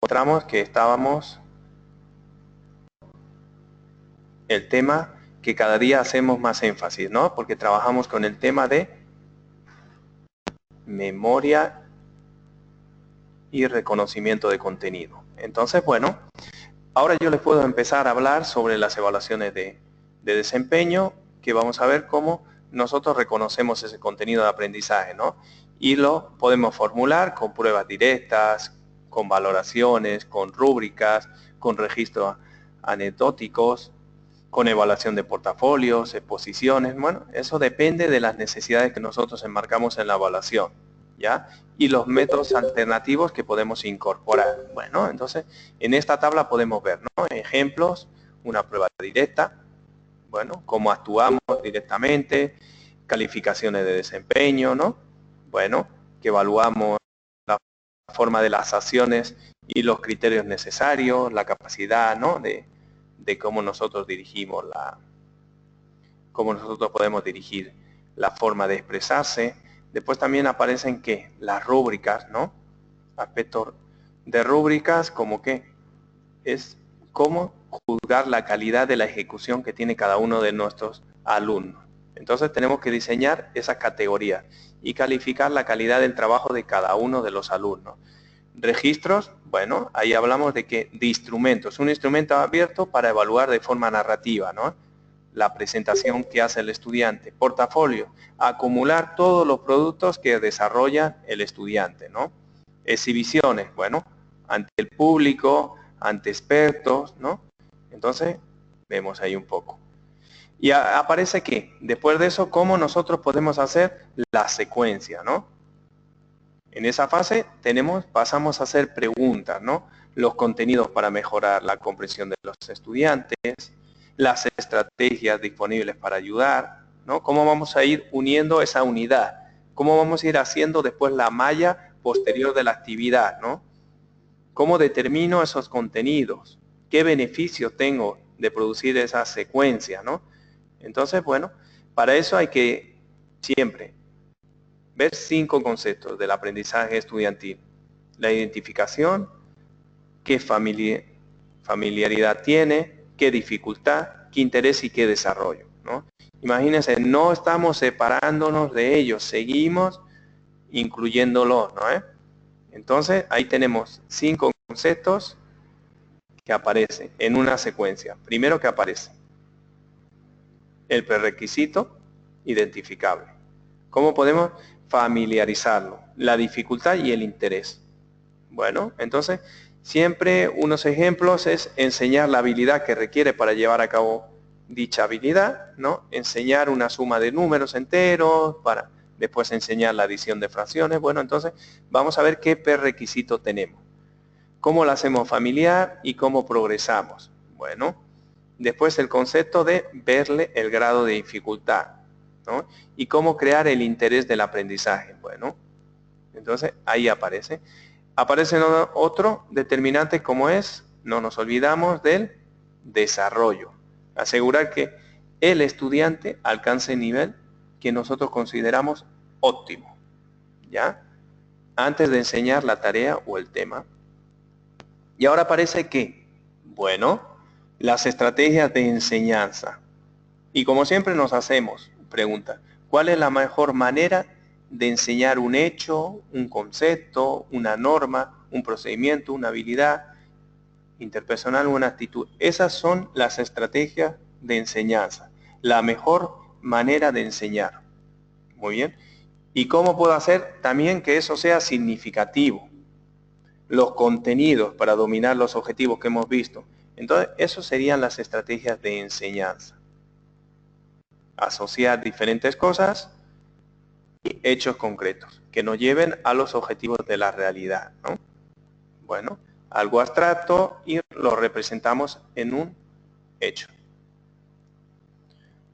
mostramos que estábamos el tema que cada día hacemos más énfasis, ¿no? Porque trabajamos con el tema de memoria y reconocimiento de contenido. Entonces, bueno, ahora yo les puedo empezar a hablar sobre las evaluaciones de desempeño, que vamos a ver cómo nosotros reconocemos ese contenido de aprendizaje, ¿no? Y lo podemos formular con pruebas directas, con valoraciones, con rúbricas, con registros anecdóticos, con evaluación de portafolios, exposiciones. Bueno, eso depende de las necesidades que nosotros enmarcamos en la evaluación, ¿ya? Y los métodos alternativos que podemos incorporar. Bueno, entonces, en esta tabla podemos ver, ¿no? Ejemplos, una prueba directa, bueno, cómo actuamos directamente, calificaciones de desempeño, ¿no? Bueno, que evaluamos la forma de las acciones y los criterios necesarios, la capacidad, ¿no? de cómo nosotros dirigimos cómo nosotros podemos dirigir la forma de expresarse. Después también aparecen ¿qué? Las rúbricas, ¿no? Aspectos de rúbricas como que es cómo juzgar la calidad de la ejecución que tiene cada uno de nuestros alumnos. Entonces tenemos que diseñar esas categorías y calificar la calidad del trabajo de cada uno de los alumnos. Registros, bueno, ahí hablamos de instrumentos. Un instrumento abierto para evaluar de forma narrativa, ¿no? La presentación que hace el estudiante. Portafolio, acumular todos los productos que desarrolla el estudiante, ¿no? Exhibiciones, bueno, ante el público, ante expertos, ¿no? Entonces, vemos ahí un poco. Y aparece que, después de eso, cómo nosotros podemos hacer la secuencia, ¿no? En esa fase pasamos a hacer preguntas, ¿no? Los contenidos para mejorar la comprensión de los estudiantes, las estrategias disponibles para ayudar, ¿no? Cómo vamos a ir uniendo esa unidad, cómo vamos a ir haciendo después la malla posterior de la actividad, ¿no? ¿Cómo determino esos contenidos? ¿Qué beneficio tengo de producir esa secuencia, ¿no? Entonces, bueno, para eso hay que siempre ver 5 conceptos del aprendizaje estudiantil. La identificación, qué familiaridad tiene, qué dificultad, qué interés y qué desarrollo, ¿no? Imagínense, no estamos separándonos de ellos, seguimos incluyéndolos, ¿no? Entonces, ahí tenemos 5 conceptos que aparecen en una secuencia. Primero que aparece el prerequisito identificable. ¿Cómo podemos familiarizarlo? La dificultad y el interés. Bueno, entonces, siempre unos ejemplos es enseñar la habilidad que requiere para llevar a cabo dicha habilidad, ¿no? Enseñar una suma de números enteros, para después enseñar la adición de fracciones. Bueno, entonces, vamos a ver qué prerequisito tenemos. ¿Cómo lo hacemos familiar y cómo progresamos? Bueno, después el concepto de verle el grado de dificultad, ¿no? Y cómo crear el interés del aprendizaje. Bueno, entonces ahí aparece. Aparece otro determinante como es, no nos olvidamos del desarrollo. Asegurar que el estudiante alcance el nivel que nosotros consideramos óptimo, ¿ya? Antes de enseñar la tarea o el tema. Y ahora aparece que, bueno, las estrategias de enseñanza. Y como siempre nos hacemos preguntas, ¿cuál es la mejor manera de enseñar un hecho, un concepto, una norma, un procedimiento, una habilidad interpersonal o una actitud? Esas son las estrategias de enseñanza, la mejor manera de enseñar. Muy bien. ¿Y cómo puedo hacer también que eso sea significativo? Los contenidos para dominar los objetivos que hemos visto. Entonces, esas serían las estrategias de enseñanza. Asociar diferentes cosas y hechos concretos que nos lleven a los objetivos de la realidad, ¿no? Bueno, algo abstracto y lo representamos en un hecho.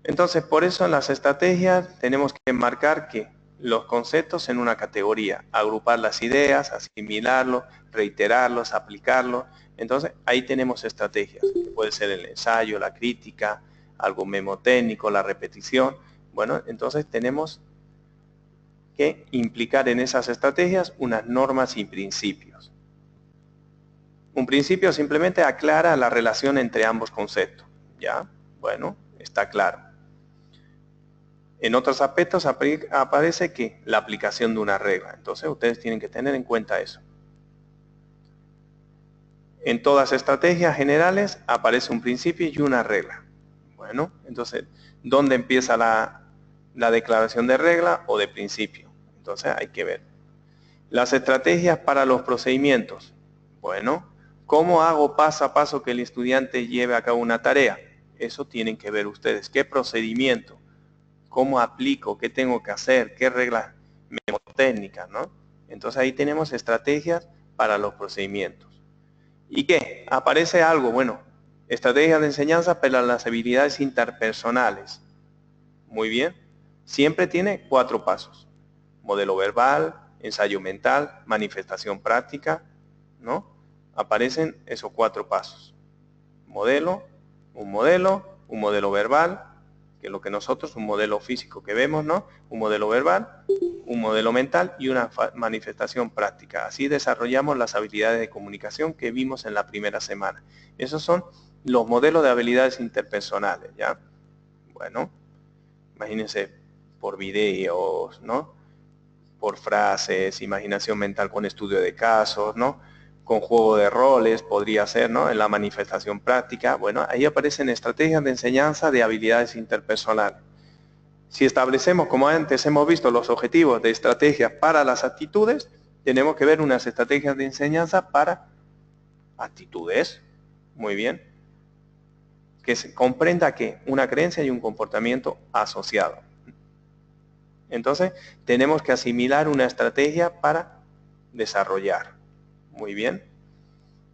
Entonces, por eso en las estrategias tenemos que enmarcar que los conceptos en una categoría, agrupar las ideas, asimilarlos, reiterarlos, aplicarlos. Entonces, ahí tenemos estrategias, que puede ser el ensayo, la crítica, algo memotécnico, la repetición. Bueno, entonces tenemos que implicar en esas estrategias unas normas y principios. Un principio simplemente aclara la relación entre ambos conceptos. ¿Ya? Bueno, está claro. En otros aspectos aparece que la aplicación de una regla. Entonces ustedes tienen que tener en cuenta eso. En todas estrategias generales aparece un principio y una regla. Bueno, entonces, ¿dónde empieza la declaración de regla o de principio? Entonces hay que ver. Las estrategias para los procedimientos. Bueno, ¿cómo hago paso a paso que el estudiante lleve a cabo una tarea? Eso tienen que ver ustedes. ¿Qué procedimiento? ¿Cómo aplico? ¿Qué tengo que hacer? ¿Qué reglas técnicas, ¿no? Entonces ahí tenemos estrategias para los procedimientos. ¿Y qué? Aparece algo, bueno, estrategias de enseñanza para las habilidades interpersonales. Muy bien. Siempre tiene 4 pasos. Modelo verbal, ensayo mental, manifestación práctica, ¿no? Aparecen esos 4 pasos. Modelo, un modelo verbal, que es lo que nosotros, un modelo físico que vemos, ¿no? Un modelo verbal, un modelo mental y una manifestación práctica. Así desarrollamos las habilidades de comunicación que vimos en la primera semana. Esos son los modelos de habilidades interpersonales, ¿ya? Bueno, imagínense por videos, ¿no? Por frases, imaginación mental con estudio de casos, ¿no? Con juego de roles podría ser, ¿no? En la manifestación práctica. Bueno, ahí aparecen estrategias de enseñanza de habilidades interpersonales. Si establecemos, como antes hemos visto, los objetivos de estrategias para las actitudes, tenemos que ver unas estrategias de enseñanza para actitudes. Muy bien. Que se comprenda que una creencia y un comportamiento asociado. Entonces, tenemos que asimilar una estrategia para desarrollar. Muy bien.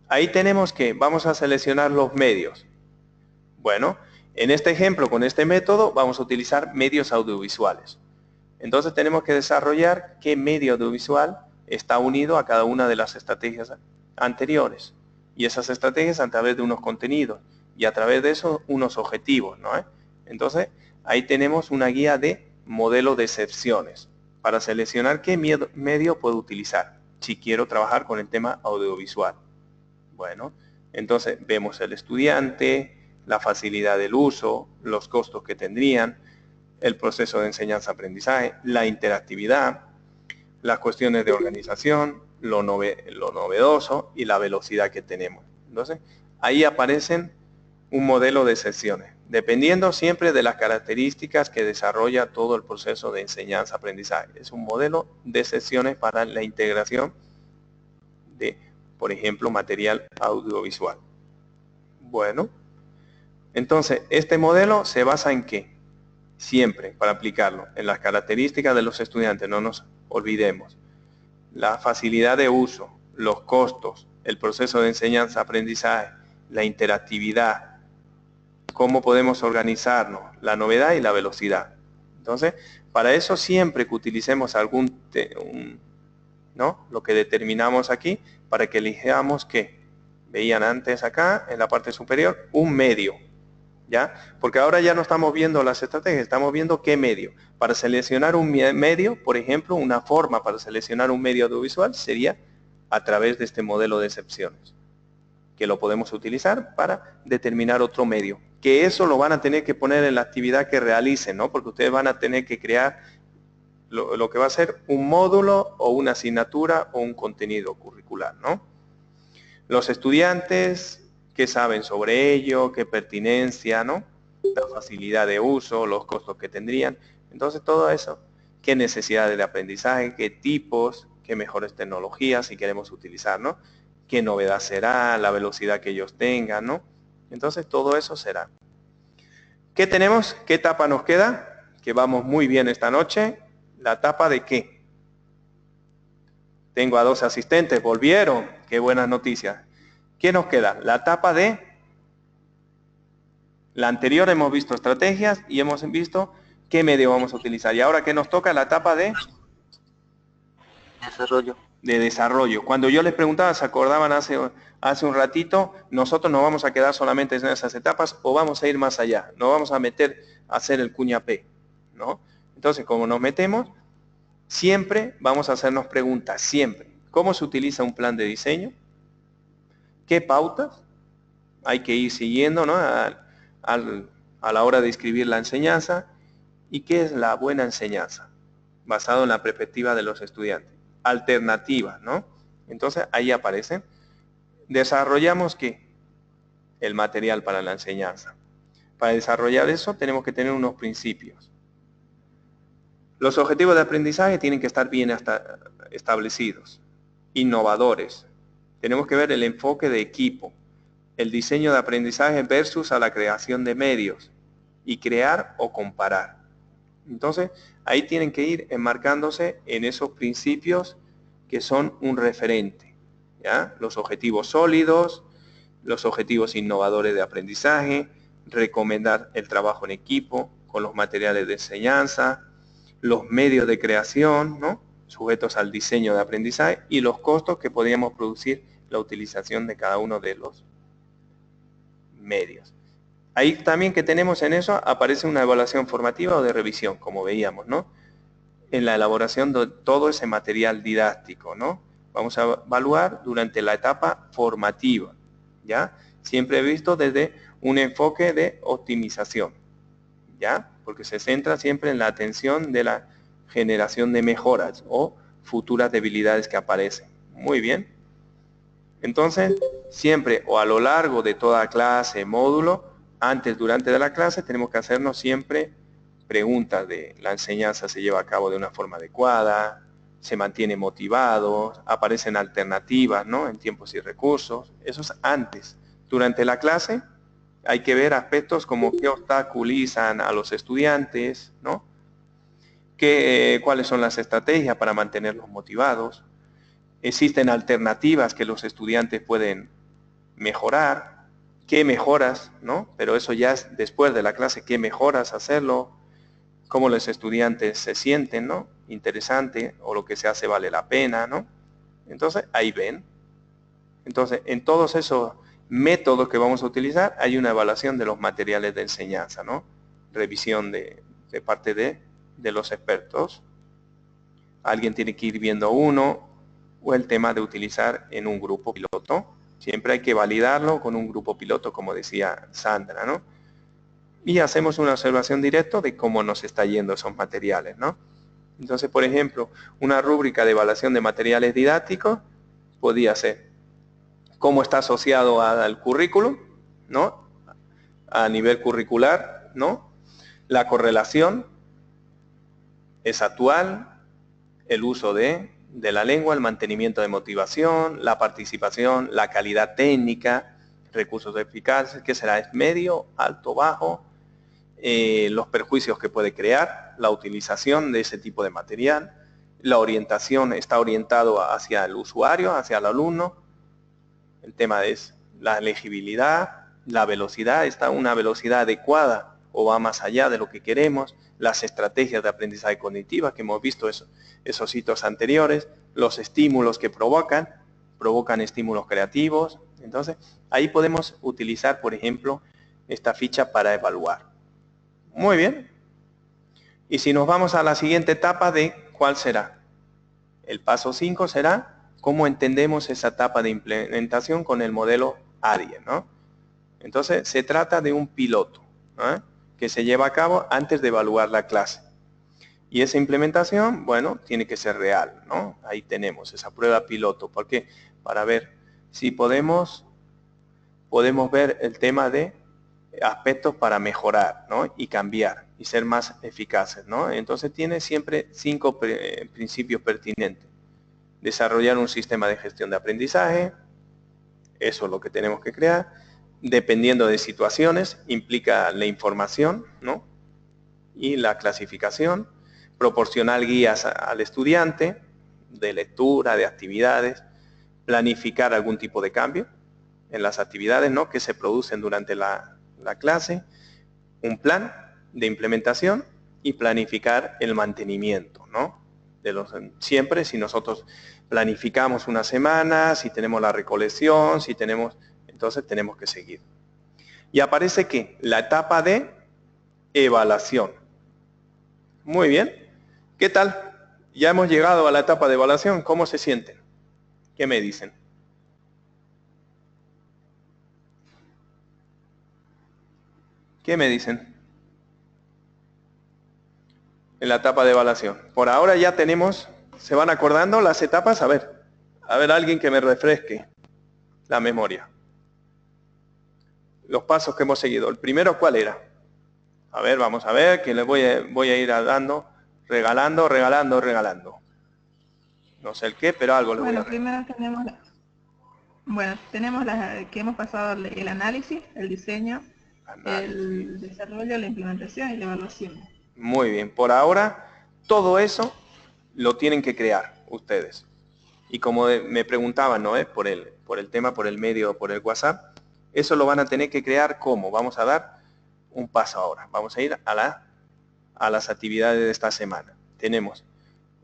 Ahí tenemos que, vamos a seleccionar los medios. Bueno, en este ejemplo, con este método, vamos a utilizar medios audiovisuales. Entonces tenemos que desarrollar qué medio audiovisual está unido a cada una de las estrategias anteriores. Y esas estrategias a través de unos contenidos y a través de eso unos objetivos, ¿no? Entonces ahí tenemos una guía de modelo de excepciones para seleccionar qué medio puedo utilizar si quiero trabajar con el tema audiovisual. Bueno, entonces vemos el estudiante, la facilidad del uso, los costos que tendrían, el proceso de enseñanza-aprendizaje, la interactividad, las cuestiones de organización, lo novedoso y la velocidad que tenemos. Entonces, ahí aparecen un modelo de secciones, dependiendo siempre de las características que desarrolla todo el proceso de enseñanza-aprendizaje. Es un modelo de secciones para la integración de, por ejemplo, material audiovisual. Bueno, entonces, este modelo se basa en ¿qué? Siempre, para aplicarlo, en las características de los estudiantes, no nos olvidemos. La facilidad de uso, los costos, el proceso de enseñanza-aprendizaje, la interactividad, cómo podemos organizarnos, la novedad y la velocidad. Entonces, para eso siempre que utilicemos ¿no? Lo que determinamos aquí, para que elijamos que veían antes acá, en la parte superior, un medio. ¿Ya? Porque ahora ya no estamos viendo las estrategias, estamos viendo qué medio. Para seleccionar un medio, por ejemplo, una forma para seleccionar un medio audiovisual sería a través de este modelo de excepciones, que lo podemos utilizar para determinar otro medio. Que eso lo van a tener que poner en la actividad que realicen, ¿no? Porque ustedes van a tener que crear lo que va a ser un módulo o una asignatura o un contenido curricular, ¿no? Los estudiantes, ¿qué saben sobre ello? ¿Qué pertinencia, no? La facilidad de uso, los costos que tendrían. Entonces todo eso, qué necesidades de aprendizaje, qué tipos, qué mejores tecnologías si queremos utilizar, ¿no? Qué novedad será, la velocidad que ellos tengan, ¿no? Entonces todo eso será. ¿Qué tenemos? ¿Qué etapa nos queda? Que vamos muy bien esta noche. ¿La etapa de qué? Tengo a 2 asistentes, volvieron. Qué buenas noticias. ¿Qué nos queda? La etapa de... La anterior hemos visto estrategias y hemos visto qué medio vamos a utilizar. Y ahora, ¿qué nos toca? La etapa de... Desarrollo. De desarrollo. Cuando yo les preguntaba, ¿se acordaban hace un ratito? Nosotros no vamos a quedar solamente en esas etapas o vamos a ir más allá. No vamos a meter a hacer el cuña P, ¿no? Entonces, como nos metemos, siempre vamos a hacernos preguntas, siempre. ¿Cómo se utiliza un plan de diseño? qué pautas hay que ir siguiendo, ¿no? A la hora de escribir la enseñanza, y qué es la buena enseñanza, basado en la perspectiva de los estudiantes. Alternativas, ¿no? Entonces ahí aparece. Desarrollamos ¿qué? El material para la enseñanza. Para desarrollar eso tenemos que tener unos principios. Los objetivos de aprendizaje tienen que estar bien establecidos, innovadores. Tenemos que ver el enfoque de equipo, el diseño de aprendizaje versus a la creación de medios, y crear o comparar. Entonces, ahí tienen que ir enmarcándose en esos principios que son un referente, ¿ya? Los objetivos sólidos, los objetivos innovadores de aprendizaje, recomendar el trabajo en equipo con los materiales de enseñanza, los medios de creación, ¿no? Sujetos al diseño de aprendizaje, y los costos que podríamos producir la utilización de cada uno de los medios. Ahí también que tenemos en eso aparece una evaluación formativa o de revisión, como veíamos, ¿no? En la elaboración de todo ese material didáctico, ¿no? Vamos a evaluar durante la etapa formativa, ¿ya? Siempre visto desde un enfoque de optimización, ¿ya? Porque se centra siempre en la atención de la generación de mejoras o futuras debilidades que aparecen. Muy bien. Entonces, siempre o a lo largo de toda clase, módulo, antes, durante de la clase, tenemos que hacernos siempre preguntas de la enseñanza se lleva a cabo de una forma adecuada, se mantiene motivado, aparecen alternativas, ¿no? En tiempos y recursos. Eso es antes. Durante la clase hay que ver aspectos como qué obstaculizan a los estudiantes, ¿no? Cuáles son las estrategias para mantenerlos motivados. Existen alternativas que los estudiantes pueden mejorar. ¿Qué mejoras, no? Pero eso ya es después de la clase, ¿qué mejoras hacerlo? Cómo los estudiantes se sienten, ¿no? Interesante, o lo que se hace vale la pena, ¿no? Entonces, ahí ven. Entonces, en todos esos métodos que vamos a utilizar, hay una evaluación de los materiales de enseñanza, ¿no? Revisión de parte de los expertos. Alguien tiene que ir viendo uno, o el tema de utilizar en un grupo piloto. Siempre hay que validarlo con un grupo piloto, como decía Sandra, ¿no? Y hacemos una observación directa de cómo nos está yendo esos materiales, ¿no? Entonces, por ejemplo, una rúbrica de evaluación de materiales didácticos podría ser cómo está asociado al currículum, ¿no? A nivel curricular, ¿no? La correlación es actual, el uso de la lengua, el mantenimiento de motivación, la participación, la calidad técnica, recursos eficaces, que será es medio, alto, bajo, los perjuicios que puede crear, la utilización de ese tipo de material, la orientación está orientado hacia el usuario, hacia el alumno, el tema es la legibilidad, la velocidad, está a una velocidad adecuada o va más allá de lo que queremos, las estrategias de aprendizaje cognitiva que hemos visto esos hitos anteriores, los estímulos que provocan estímulos creativos. Entonces, ahí podemos utilizar, por ejemplo, esta ficha para evaluar. Muy bien. Y si nos vamos a la siguiente etapa de ¿cuál será? El paso 5 será cómo entendemos esa etapa de implementación con el modelo ADIE, ¿no? Entonces, se trata de un piloto, ¿no? Que se lleva a cabo antes de evaluar la clase. Y esa implementación, bueno, tiene que ser real, ¿no? Ahí tenemos esa prueba piloto. ¿Por qué? Para ver si podemos ver el tema de aspectos para mejorar, ¿no? Y cambiar y ser más eficaces, ¿no? Entonces tiene siempre 5 principios pertinentes. Desarrollar un sistema de gestión de aprendizaje, eso es lo que tenemos que crear. Dependiendo de situaciones, implica la información, ¿no? Y la clasificación. Proporcionar guías al estudiante de lectura, de actividades. Planificar algún tipo de cambio en las actividades, ¿no? Que se producen durante la clase. Un plan de implementación y planificar el mantenimiento, ¿no? Siempre si nosotros planificamos una semana, si tenemos la recolección, entonces tenemos que seguir. Y aparece ¿qué? La etapa de evaluación. Muy bien. ¿Qué tal? Ya hemos llegado a la etapa de evaluación. ¿Cómo se sienten? ¿Qué me dicen? ¿Qué me dicen? En la etapa de evaluación. Por ahora ya tenemos, ¿se van acordando las etapas? A ver alguien que me refresque la memoria. Los pasos que hemos seguido. El primero, ¿cuál era? A ver, vamos a ver, que les voy a ir dando, regalando. No sé el qué, pero algo les voy a regalar. Primero tenemos que hemos pasado el análisis, el diseño, el desarrollo, la implementación y la evaluación. Muy bien, por ahora todo eso lo tienen que crear ustedes. Y como me preguntaban, ¿no? Por el tema, por el medio, por el WhatsApp, eso lo van a tener que crear ¿cómo? Vamos a dar un paso ahora. Vamos a ir a las actividades de esta semana. Tenemos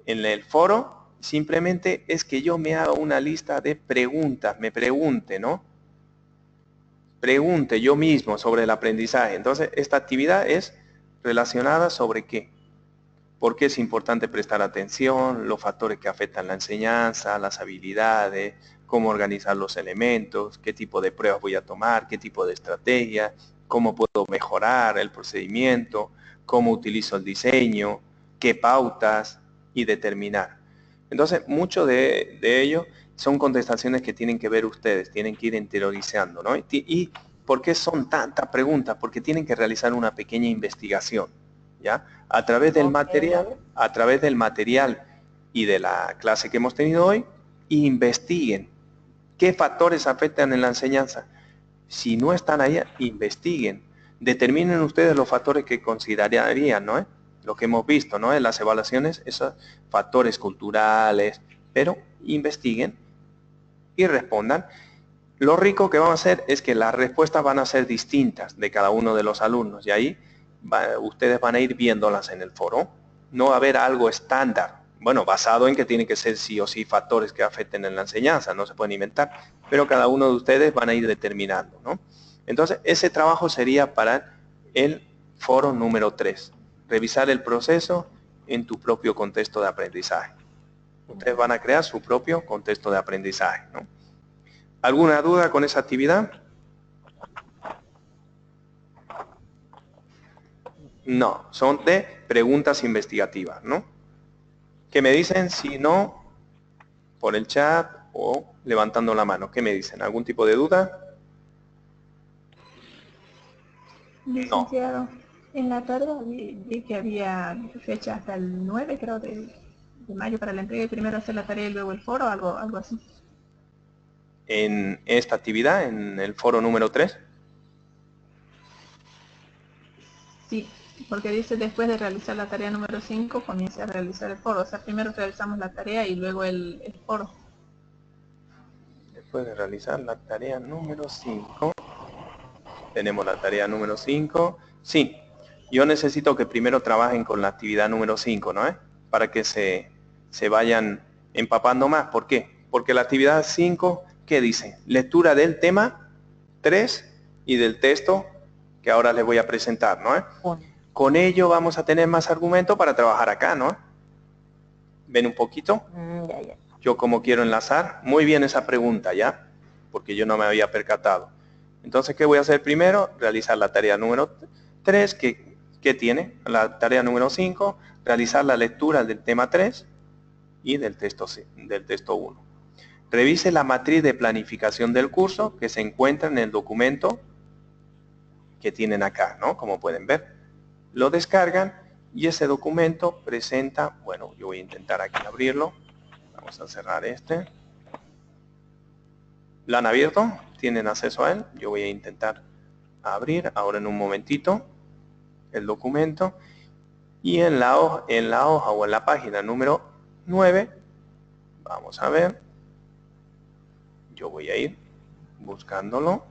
en el foro, simplemente es que yo me haga una lista de preguntas, me pregunte, ¿no? Pregunte yo mismo sobre el aprendizaje. Entonces, esta actividad es relacionada sobre qué. ¿Por qué es importante prestar atención? Los factores que afectan la enseñanza, las habilidades, cómo organizar los elementos, qué tipo de pruebas voy a tomar, qué tipo de estrategia, cómo puedo mejorar el procedimiento, cómo utilizo el diseño, qué pautas y determinar. Entonces, mucho de ello son contestaciones que tienen que ver ustedes, tienen que ir interiorizando, ¿no? ¿Y por qué son tantas preguntas? Porque tienen que realizar una pequeña investigación, ¿ya? A través del material y de la clase que hemos tenido hoy, investiguen qué factores afectan en la enseñanza. Si no están ahí, investiguen. Determinen ustedes los factores que considerarían, ¿no? Lo que hemos visto, ¿no? En las evaluaciones, esos factores culturales, pero investiguen y respondan. Lo rico que vamos a hacer es que las respuestas van a ser distintas de cada uno de los alumnos y ahí ustedes van a ir viéndolas en el foro. No va a haber algo estándar, bueno, basado en que tienen que ser sí o sí factores que afecten en la enseñanza, no se pueden inventar, pero cada uno de ustedes van a ir determinando, ¿no? Entonces, ese trabajo sería para el foro número 3, revisar el proceso en tu propio contexto de aprendizaje. Ustedes van a crear su propio contexto de aprendizaje, ¿no? ¿Alguna duda con esa actividad? No, son de preguntas investigativas, ¿no? ¿Qué me dicen? Si no, por el chat o levantando la mano. ¿Qué me dicen? ¿Algún tipo de duda? Licenciado, en la tarde vi que había fecha hasta el 9, creo, de mayo para la entrega y primero hacer la tarea y luego el foro, algo así. En esta actividad, en el foro número 3. Sí, porque dice después de realizar la tarea número 5 comienza a realizar el foro. O sea, primero realizamos la tarea y luego el foro. Después de realizar la tarea número 5. Tenemos la tarea número 5. Sí, yo necesito que primero trabajen con la actividad número 5, ¿no? Para que se vayan empapando más. ¿Por qué? Porque la actividad 5, ¿qué dice? Lectura del tema 3 y del texto que ahora les voy a presentar, ¿no? Con ello vamos a tener más argumento para trabajar acá, ¿no? ¿Ven un poquito? Ya. Yo como quiero enlazar. Muy bien esa pregunta, ¿ya? Porque yo no me había percatado. Entonces, ¿qué voy a hacer primero? Realizar la tarea número 3, que tiene la tarea número 5, realizar la lectura del tema 3 y del texto 1. Revise la matriz de planificación del curso que se encuentra en el documento que tienen acá, ¿no? Como pueden ver. Lo descargan y ese documento presenta, bueno, yo voy a intentar aquí abrirlo. Vamos a cerrar este. ¿Lo han abierto? ¿Tienen acceso a él? Yo voy a intentar abrir ahora en un momentito el documento. Y en la hoja o en la página número 9, vamos a ver. Yo voy a ir buscándolo.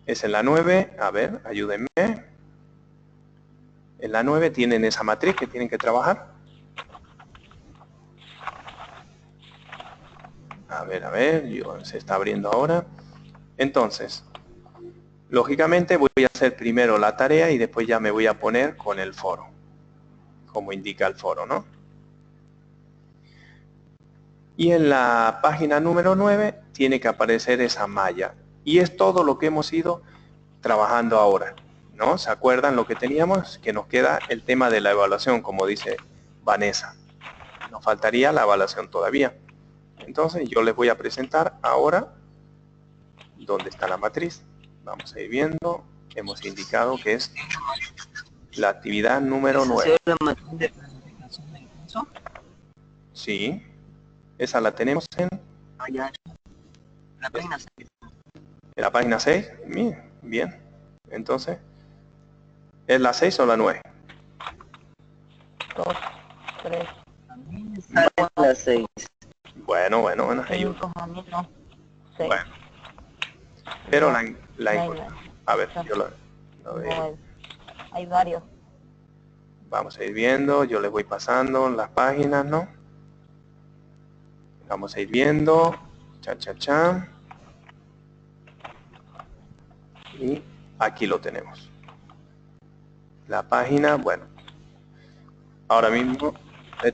Es en la 9, a ver, ayúdenme. En la 9 tienen esa matriz que tienen que trabajar. A ver, se está abriendo ahora. Entonces, lógicamente voy a hacer primero la tarea y después ya me voy a poner con el foro, como indica el foro, ¿no? Y en la página número 9 tiene que aparecer esa malla. Y es todo lo que hemos ido trabajando ahora, ¿no? ¿Se acuerdan lo que teníamos? Que nos queda el tema de la evaluación, como dice Vanessa. Nos faltaría la evaluación todavía. Entonces yo les voy a presentar ahora dónde está la matriz. Vamos a ir viendo. Hemos indicado que es la actividad número 9. Sí, esa la tenemos en la página 6. Bien. Entonces, ¿es la 6 o la 9? 2, 3. La 6. Bueno. Ahí. Bueno. Pero a ver, yo lo veo. Hay varios. Vamos a ir viendo, yo les voy pasando las páginas, ¿no? Vamos a ir viendo. Cha. Y aquí lo tenemos. La página, bueno. Ahora mismo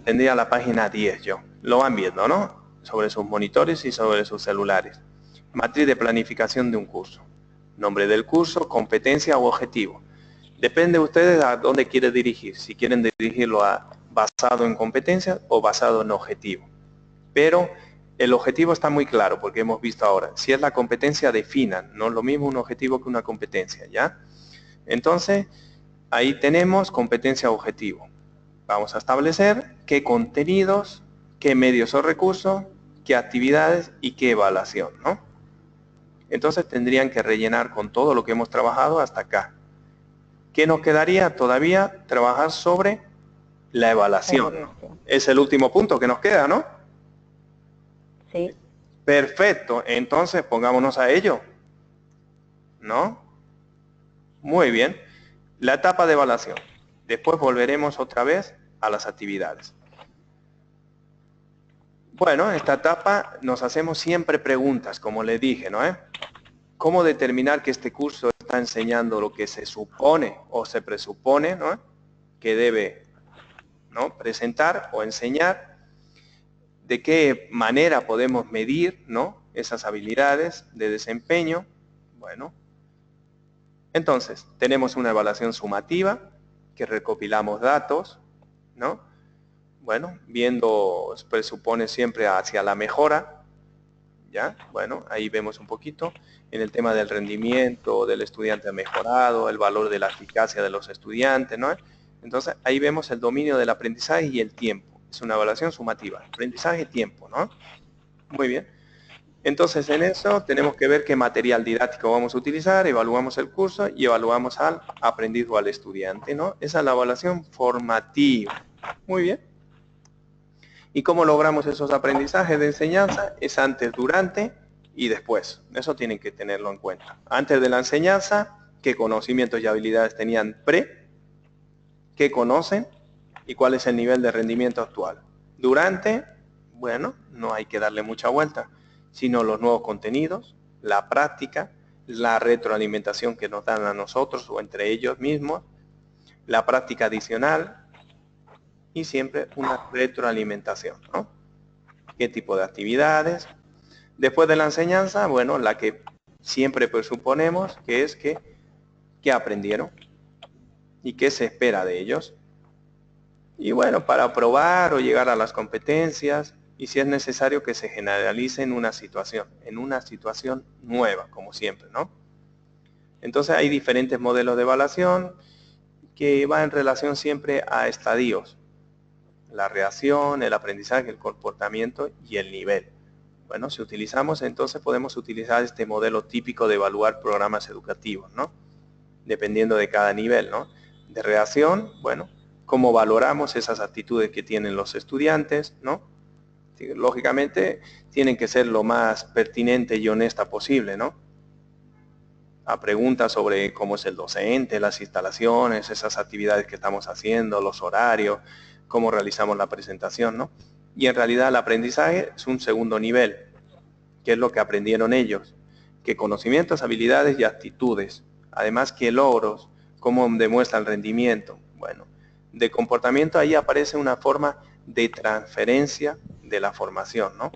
tendría la página 10 yo. Lo van viendo, ¿no? Sobre sus monitores y sobre sus celulares. Matriz de planificación de un curso. Nombre del curso, competencia o objetivo. Depende de ustedes a dónde quieren dirigir. Si quieren dirigirlo basado en competencias o basado en objetivo. Pero el objetivo está muy claro porque hemos visto ahora. Si es la competencia, definan. No es lo mismo un objetivo que una competencia, ¿ya? Entonces, ahí tenemos competencia objetivo. Vamos a establecer qué contenidos, qué medios o recursos, qué actividades y qué evaluación, ¿no? Entonces tendrían que rellenar con todo lo que hemos trabajado hasta acá. ¿Qué nos quedaría? Todavía trabajar sobre la evaluación. Es el último punto que nos queda, ¿no? Sí. Perfecto. Entonces pongámonos a ello. ¿No? Muy bien. La etapa de evaluación. Después volveremos otra vez a las actividades. Bueno, en esta etapa nos hacemos siempre preguntas, como les dije, ¿no? ¿Cómo determinar que este curso está enseñando lo que se supone o se presupone, ¿no? Que debe, ¿no? Presentar o enseñar? ¿De qué manera podemos medir, ¿no? Esas habilidades de desempeño? Bueno, entonces tenemos una evaluación sumativa que recopilamos datos, ¿no? Bueno, viendo, presupone siempre hacia la mejora, ¿ya? Bueno, ahí vemos un poquito en el tema del rendimiento del estudiante mejorado, el valor de la eficacia de los estudiantes, ¿no? Entonces, ahí vemos el dominio del aprendizaje y el tiempo. Es una evaluación sumativa, aprendizaje y tiempo, ¿no? Muy bien. Entonces, en eso tenemos que ver qué material didáctico vamos a utilizar, evaluamos el curso y evaluamos al aprendiz o al estudiante, ¿no? Esa es la evaluación formativa. Muy bien. ¿Y cómo logramos esos aprendizajes de enseñanza? Es antes, durante y después. Eso tienen que tenerlo en cuenta. Antes de la enseñanza, ¿qué conocimientos y habilidades tenían qué conocen y cuál es el nivel de rendimiento actual? Durante, bueno, no hay que darle mucha vuelta, sino los nuevos contenidos, la práctica, la retroalimentación que nos dan a nosotros o entre ellos mismos, la práctica adicional, y siempre una retroalimentación, ¿no? ¿Qué tipo de actividades? Después de la enseñanza, bueno, la que siempre presuponemos que es que aprendieron y qué se espera de ellos. Y bueno, para probar o llegar a las competencias, y si es necesario que se generalice en una situación nueva, como siempre, ¿no? Entonces hay diferentes modelos de evaluación que van en relación siempre a estadios. La reacción, el aprendizaje, el comportamiento y el nivel. Bueno, si utilizamos, entonces podemos utilizar este modelo típico de evaluar programas educativos, ¿no? Dependiendo de cada nivel, ¿no? De reacción, bueno, cómo valoramos esas actitudes que tienen los estudiantes, ¿no? Lógicamente, tienen que ser lo más pertinente y honesta posible, ¿no? A preguntas sobre cómo es el docente, las instalaciones, esas actividades que estamos haciendo, los horarios, cómo realizamos la presentación, ¿no? Y en realidad el aprendizaje es un segundo nivel, que es lo que aprendieron ellos, que conocimientos, habilidades y actitudes, además que logros, cómo demuestra el rendimiento. Bueno, de comportamiento ahí aparece una forma de transferencia de la formación, ¿no?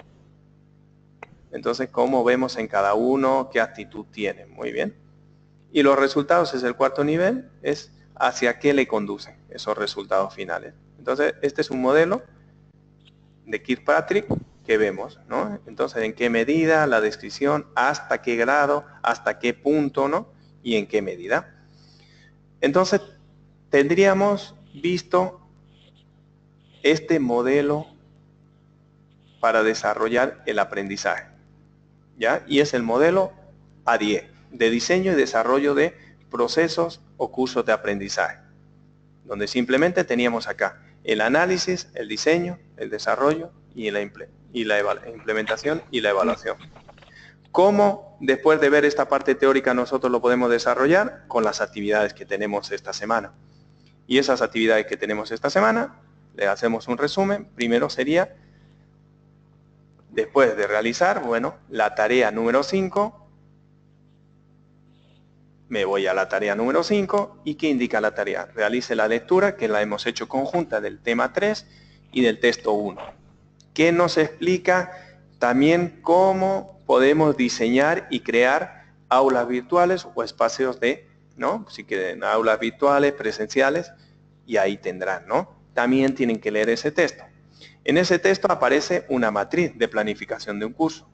Entonces, cómo vemos en cada uno qué actitud tiene, muy bien. Y los resultados es el cuarto nivel, es hacia qué le conducen esos resultados finales. Entonces, este es un modelo de Kirkpatrick que vemos, ¿no? Entonces, en qué medida, la descripción, hasta qué grado, hasta qué punto, ¿no? Y en qué medida. Entonces, tendríamos visto este modelo para desarrollar el aprendizaje, ¿ya? Y es el modelo ADIE, de diseño y desarrollo de procesos o cursos de aprendizaje, donde simplemente teníamos acá el análisis, el diseño, el desarrollo y la implementación y la evaluación. ¿Cómo, después de ver esta parte teórica, nosotros lo podemos desarrollar? Con las actividades que tenemos esta semana. Y esas actividades que tenemos esta semana, le hacemos un resumen. Primero sería, después de realizar, bueno, la tarea número 5, me voy a la tarea número 5, ¿y qué indica la tarea? Realice la lectura, que la hemos hecho conjunta del tema 3 y del texto 1. ¿Qué nos explica? También cómo podemos diseñar y crear aulas virtuales o espacios de, ¿no? Si quieren, aulas virtuales, presenciales, y ahí tendrán, ¿no? También tienen que leer ese texto. En ese texto aparece una matriz de planificación de un curso,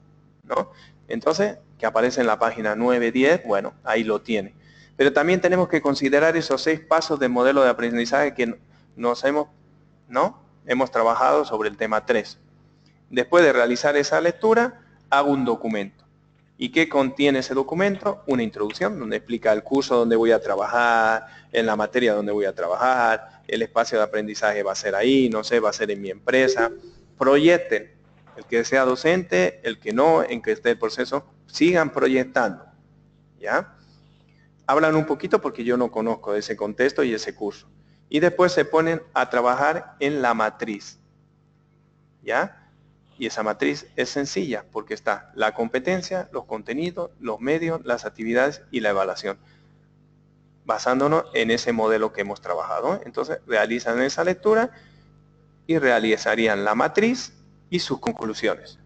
¿no? Entonces, que aparece en la página 9, 10, bueno, ahí lo tiene. Pero también tenemos que considerar esos 6 pasos del modelo de aprendizaje que hemos trabajado sobre el tema 3. Después de realizar esa lectura, hago un documento. ¿Y qué contiene ese documento? Una introducción donde explica el curso donde voy a trabajar, en la materia donde voy a trabajar, el espacio de aprendizaje va a ser ahí, no sé, va a ser en mi empresa. Proyecten. El que sea docente, el que no, en que esté el proceso, sigan proyectando. ¿Ya? Hablan un poquito porque yo no conozco de ese contexto y ese curso. Y después se ponen a trabajar en la matriz. ¿Ya? Y esa matriz es sencilla porque está la competencia, los contenidos, los medios, las actividades y la evaluación. Basándonos en ese modelo que hemos trabajado. Entonces realizan esa lectura y realizarían la matriz y sus conclusiones.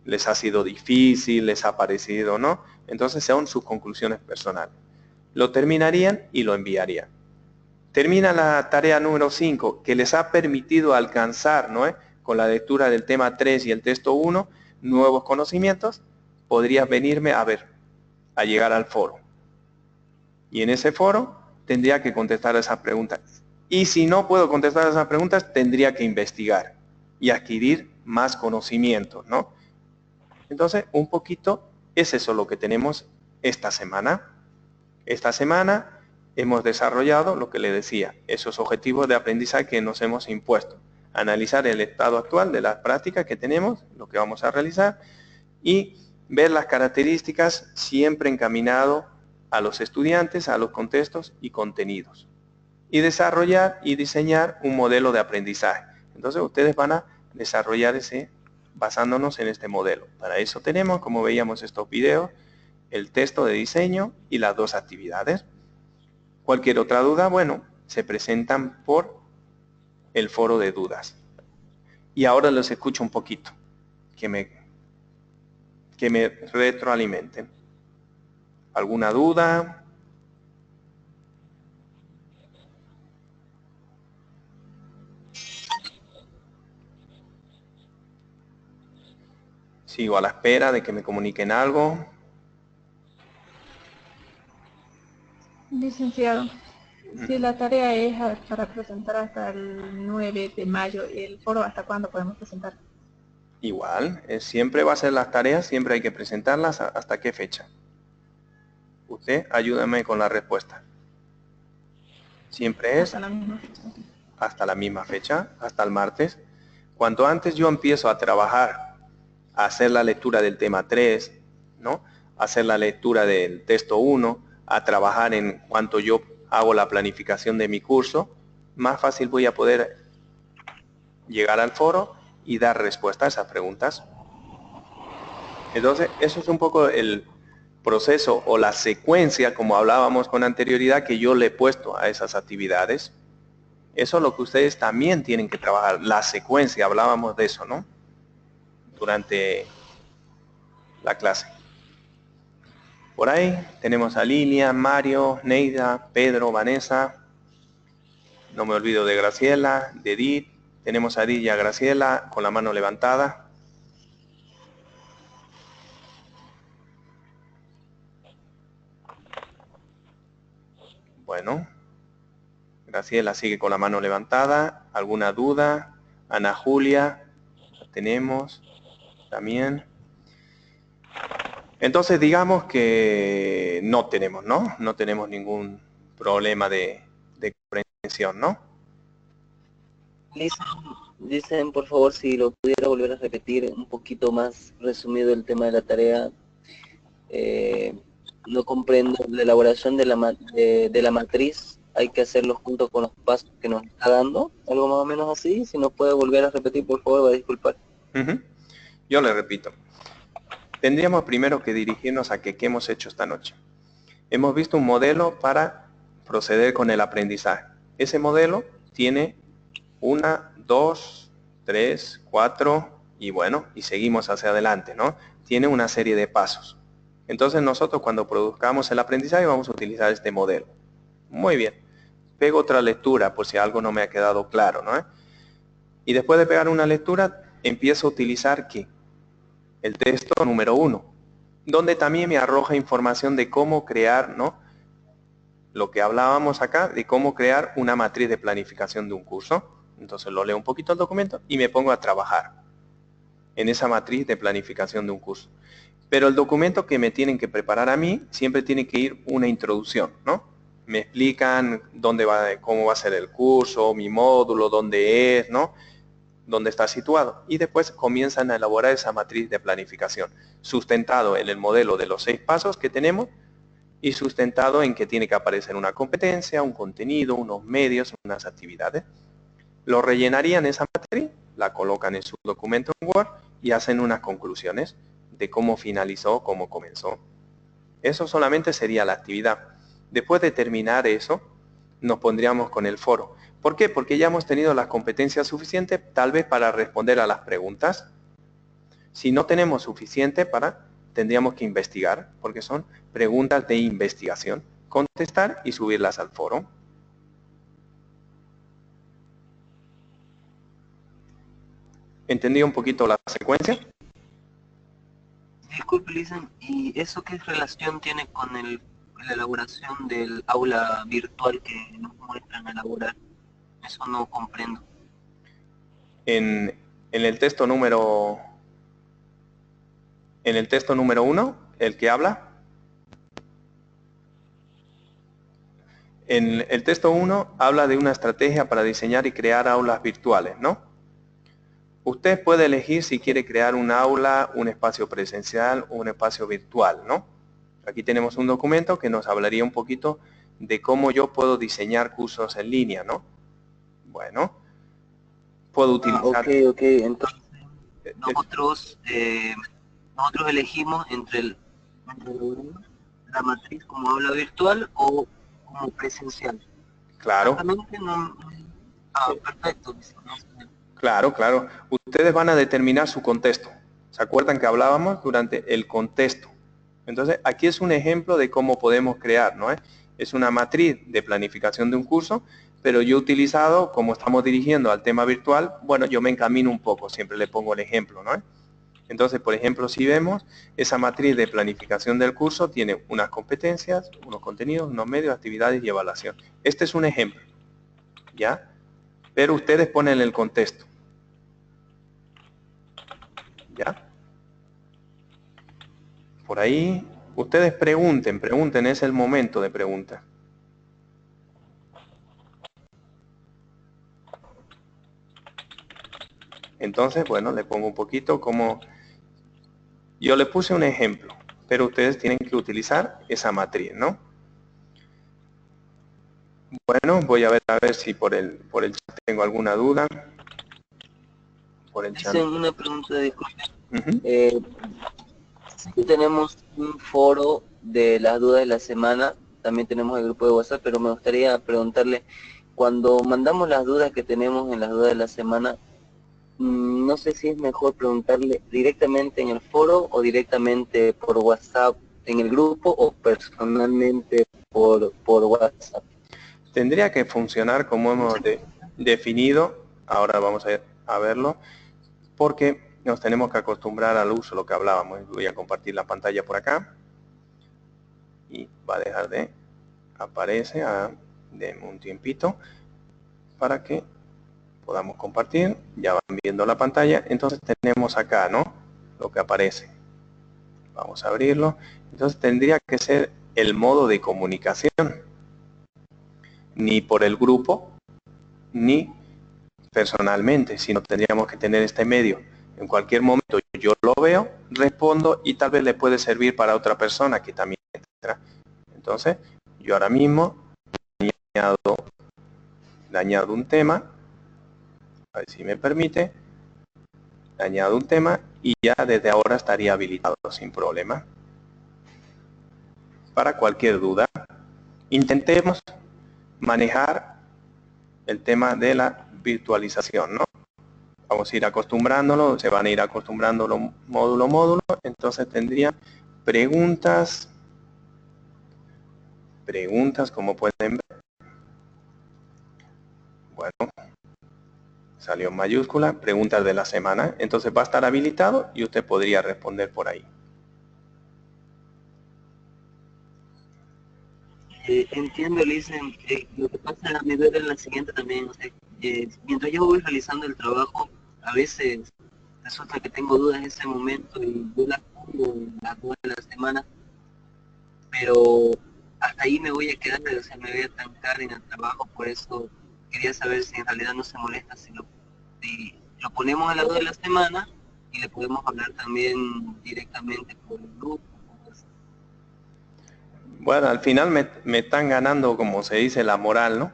¿Les ha sido difícil? ¿Les ha parecido? ¿No? Entonces son sus conclusiones personales. Lo terminarían y lo enviarían. Termina la tarea número 5 que les ha permitido alcanzar, ¿no? Con la lectura del tema 3 y el texto 1, nuevos conocimientos. Podrías venirme a ver, a llegar al foro. Y en ese foro tendría que contestar esas preguntas. Y si no puedo contestar esas preguntas, tendría que investigar y adquirir más conocimientos, ¿no? Entonces, un poquito es eso lo que tenemos esta semana. Esta semana hemos desarrollado lo que le decía, esos objetivos de aprendizaje que nos hemos impuesto. Analizar el estado actual de las prácticas que tenemos, lo que vamos a realizar, y ver las características siempre encaminado a los estudiantes, a los contextos y contenidos. Y desarrollar y diseñar un modelo de aprendizaje. Entonces ustedes van a desarrollar ese basándonos en este modelo. Para eso tenemos, como veíamos estos videos, el texto de diseño y las 2 actividades. Cualquier otra duda, bueno, se presentan por el foro de dudas. Y ahora los escucho un poquito, que me retroalimenten. ¿Alguna duda? Sigo a la espera de que me comuniquen algo. Licenciado, si la tarea es para presentar hasta el 9 de mayo, ¿el foro hasta cuándo podemos presentar? Igual, siempre va a ser las tareas, siempre hay que presentarlas. ¿Hasta qué fecha? Usted ayúdame con la respuesta. Siempre es Hasta la misma fecha. hasta la misma fecha, hasta el martes. Cuanto antes yo empiezo a trabajar, a hacer la lectura del tema 3, ¿no? A hacer la lectura del texto 1, a trabajar en cuanto yo hago la planificación de mi curso, más fácil voy a poder llegar al foro y dar respuesta a esas preguntas. Entonces, eso es un poco el proceso o la secuencia, como hablábamos con anterioridad, que yo le he puesto a esas actividades. Eso es lo que ustedes también tienen que trabajar, la secuencia, hablábamos de eso, ¿no? Durante la clase. Por ahí tenemos a Lilia, Mario, Neida, Pedro, Vanessa. No me olvido de Graciela, de Edith. Tenemos a Edith y a Graciela con la mano levantada. Bueno. Graciela sigue con la mano levantada. ¿Alguna duda? Ana Julia. La tenemos también. Entonces digamos que no tenemos, ¿no? No tenemos ningún problema de comprensión, ¿no? Dicen, por favor, si lo pudiera volver a repetir un poquito más resumido el tema de la tarea. No comprendo la elaboración de la matriz. Hay que hacerlo junto con los pasos que nos está dando. Algo más o menos así. Si nos puede volver a repetir, por favor, va a disculpar. Yo le repito. Tendríamos primero que dirigirnos a qué hemos hecho esta noche. Hemos visto un modelo para proceder con el aprendizaje. Ese modelo tiene 1, 2, 3, 4 y bueno, y seguimos hacia adelante, ¿no? Tiene una serie de pasos. Entonces nosotros cuando produzcamos el aprendizaje vamos a utilizar este modelo. Muy bien. Pego otra lectura por si algo no me ha quedado claro, ¿no? Y después de pegar una lectura, empiezo a utilizar ¿qué? El texto número 1, donde también me arroja información de cómo crear, ¿no? Lo que hablábamos acá, de cómo crear una matriz de planificación de un curso. Entonces lo leo un poquito el documento y me pongo a trabajar en esa matriz de planificación de un curso. Pero el documento que me tienen que preparar a mí, siempre tiene que ir una introducción, ¿no? Me explican dónde va, cómo va a ser el curso, mi módulo, dónde es, ¿no? Dónde está situado. Y después comienzan a elaborar esa matriz de planificación, sustentado en el modelo de los 6 pasos que tenemos y sustentado en que tiene que aparecer una competencia, un contenido, unos medios, unas actividades. Lo rellenarían esa matriz, la colocan en su documento en Word y hacen unas conclusiones de cómo finalizó, cómo comenzó. Eso solamente sería la actividad. Después de terminar eso, nos pondríamos con el foro. ¿Por qué? Porque ya hemos tenido las competencias suficientes, tal vez para responder a las preguntas. Si no tenemos suficiente tendríamos que investigar, porque son preguntas de investigación. Contestar y subirlas al foro. ¿Entendido un poquito la secuencia? Disculpe, Lisa, ¿y eso qué relación tiene con la elaboración del aula virtual que nos muestran elaborar? Eso no comprendo. En el texto número 1, el que habla. En el texto 1 habla de una estrategia para diseñar y crear aulas virtuales, ¿no? Usted puede elegir si quiere crear un aula, un espacio presencial o un espacio virtual, ¿no? Aquí tenemos un documento que nos hablaría un poquito de cómo yo puedo diseñar cursos en línea, ¿no? Bueno, puedo utilizar... Ok, entonces nosotros elegimos entre la matriz como aula virtual o como presencial. Claro. Perfecto. Claro. Ustedes van a determinar su contexto. ¿Se acuerdan que hablábamos durante el contexto? Entonces, aquí es un ejemplo de cómo podemos crear, ¿no? Es una matriz de planificación de un curso, pero yo he utilizado, como estamos dirigiendo al tema virtual, bueno, yo me encamino un poco, siempre le pongo el ejemplo, ¿no? Entonces, por ejemplo, si vemos, esa matriz de planificación del curso tiene unas competencias, unos contenidos, unos medios, actividades y evaluación. Este es un ejemplo, ¿ya? Pero ustedes ponen el contexto. ¿Ya? Por ahí, ustedes pregunten, es el momento de preguntar. Entonces, bueno, le pongo un poquito como... Yo le puse un ejemplo, pero ustedes tienen que utilizar esa matriz, ¿no? Bueno, voy a ver si por el chat tengo alguna duda. Por el chat. Una pregunta de disculpa. Sí, tenemos un foro de las dudas de la semana, también tenemos el grupo de WhatsApp, pero me gustaría preguntarle, cuando mandamos las dudas que tenemos en las dudas de la semana, no sé si es mejor preguntarle directamente en el foro o directamente por WhatsApp en el grupo o personalmente por WhatsApp? Tendría que funcionar como hemos definido, ahora vamos a verlo, porque nos tenemos que acostumbrar al uso, lo que hablábamos. Voy a compartir la pantalla por acá y va a dejar de aparecer. Denme un tiempito para que podamos compartir. Ya van viendo la pantalla. Entonces tenemos acá, ¿no?, lo que aparece. Vamos a abrirlo. Entonces tendría que ser el modo de comunicación, ni por el grupo ni personalmente, sino tendríamos que tener este medio. En cualquier momento yo lo veo, respondo y tal vez le puede servir para otra persona que también entra. Entonces yo ahora mismo le añado un tema, a ver si me permite, le añado un tema y ya desde ahora estaría habilitado sin problema. Para cualquier duda, intentemos manejar el tema de la virtualización, ¿no? Vamos a ir acostumbrándolo, se van a ir acostumbrando módulo a módulo. Entonces tendría preguntas, como pueden ver. Bueno, salió en mayúscula, preguntas de la semana. Entonces va a estar habilitado y usted podría responder por ahí. Entiendo, Lisen. Lo que pasa a mi ver es la siguiente también. O sea, mientras yo voy realizando el trabajo, a veces resulta que tengo dudas en ese momento y yo las pongo en las dudas de la semana, pero hasta ahí me voy a quedar, o sea, me voy a estancar en el trabajo. Por eso quería saber si en realidad no se molesta si lo ponemos en la duda de la semana y le podemos hablar también directamente por el grupo. Bueno, al final me están ganando, como se dice, la moral, ¿no?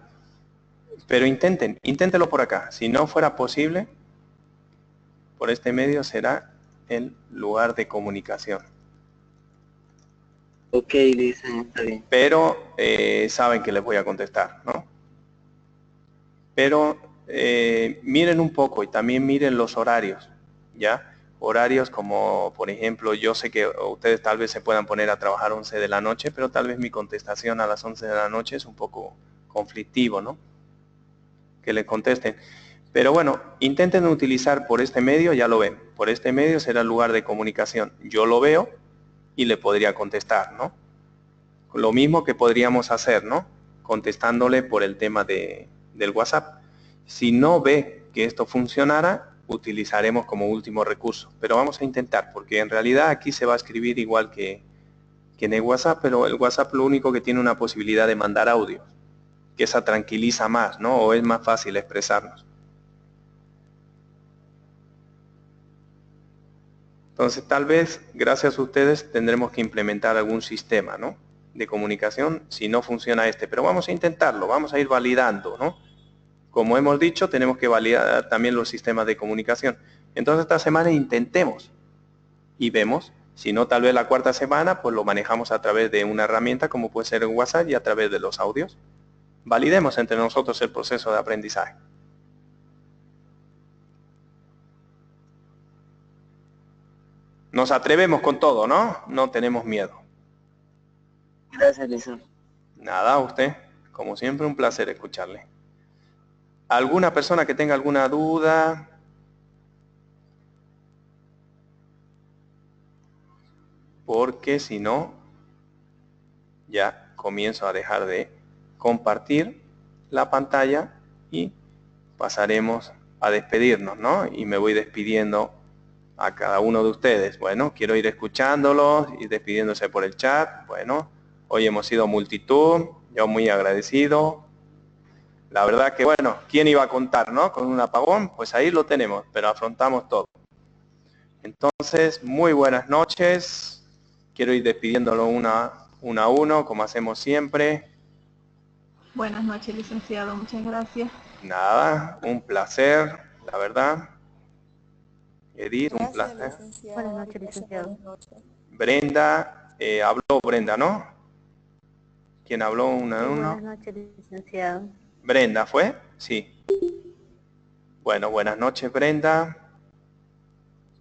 Pero inténtenlo por acá. Si no fuera posible, por este medio será el lugar de comunicación. Ok, dicen, está bien. Pero saben que les voy a contestar, ¿no? Pero miren un poco y también miren los horarios, ¿ya? Horarios como, por ejemplo, yo sé que ustedes tal vez se puedan poner a trabajar 11 de la noche, pero tal vez mi contestación a las 11 de la noche es un poco conflictivo, ¿no?, que le contesten. Pero bueno, intenten utilizar por este medio, ya lo ven, por este medio será el lugar de comunicación. Yo lo veo y le podría contestar, ¿no? Lo mismo que podríamos hacer, ¿no?, contestándole por el tema del WhatsApp. Si no ve que esto funcionara, utilizaremos como último recurso. Pero vamos a intentar, porque en realidad aquí se va a escribir igual que en el WhatsApp, pero el WhatsApp lo único que tiene una posibilidad de mandar audio, que esa tranquiliza más, ¿no?, o es más fácil expresarnos. Entonces tal vez, gracias a ustedes, tendremos que implementar algún sistema, ¿no?, de comunicación si no funciona este. Pero vamos a intentarlo, vamos a ir validando, ¿no? Como hemos dicho, tenemos que validar también los sistemas de comunicación. Entonces esta semana intentemos y vemos. Si no, tal vez la cuarta semana, pues lo manejamos a través de una herramienta como puede ser el WhatsApp y a través de los audios. Validemos entre nosotros el proceso de aprendizaje. Nos atrevemos con todo, ¿no? No tenemos miedo. Gracias, Lisa. Nada, a usted. Como siempre, un placer escucharle. ¿Alguna persona que tenga alguna duda? Porque si no, ya comienzo a dejar de compartir la pantalla y pasaremos a despedirnos, ¿no? Y me voy despidiendo a cada uno de ustedes. Bueno, quiero ir escuchándolos y despidiéndose por el chat. Bueno, hoy hemos sido multitud, yo muy agradecido. La verdad que, bueno, ¿quién iba a contar, no?, con un apagón? Pues ahí lo tenemos, pero afrontamos todo. Entonces, muy buenas noches. Quiero ir despidiéndolo uno a uno, como hacemos siempre. Buenas noches, licenciado, muchas gracias. Nada, un placer, la verdad. Edith, un Gracias, placer. licenciado. Buenas noches, licenciado. Buenas noches. Brenda, habló Brenda, ¿no? ¿Quién habló uno a Sí, uno? buenas noches, licenciado. Brenda, ¿fue? Sí. Bueno, buenas noches, Brenda.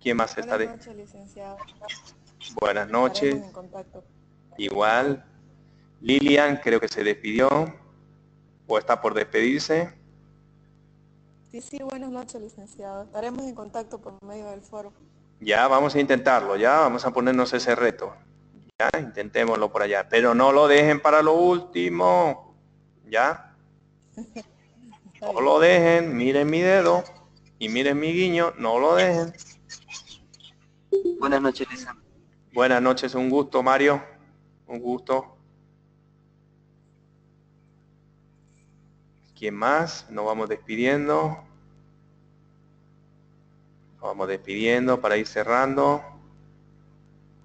¿Quién más está Buenas de...? noches, licenciado. Buenas Estaremos noches. en contacto. Igual. Lilian, creo que se despidió. O está por despedirse. Sí, buenas noches, licenciado. Estaremos en contacto por medio del foro. Ya, vamos a intentarlo, ya. Vamos a ponernos ese reto. Ya, intentémoslo por allá. Pero no lo dejen para lo último. ¿Ya? Está No bien. lo dejen. Miren mi dedo. Y miren mi guiño. No lo dejen. Buenas noches, Lisa. Buenas noches. Un gusto, Mario. Un gusto. ¿Quién más? Nos vamos despidiendo. Nos vamos despidiendo para ir cerrando.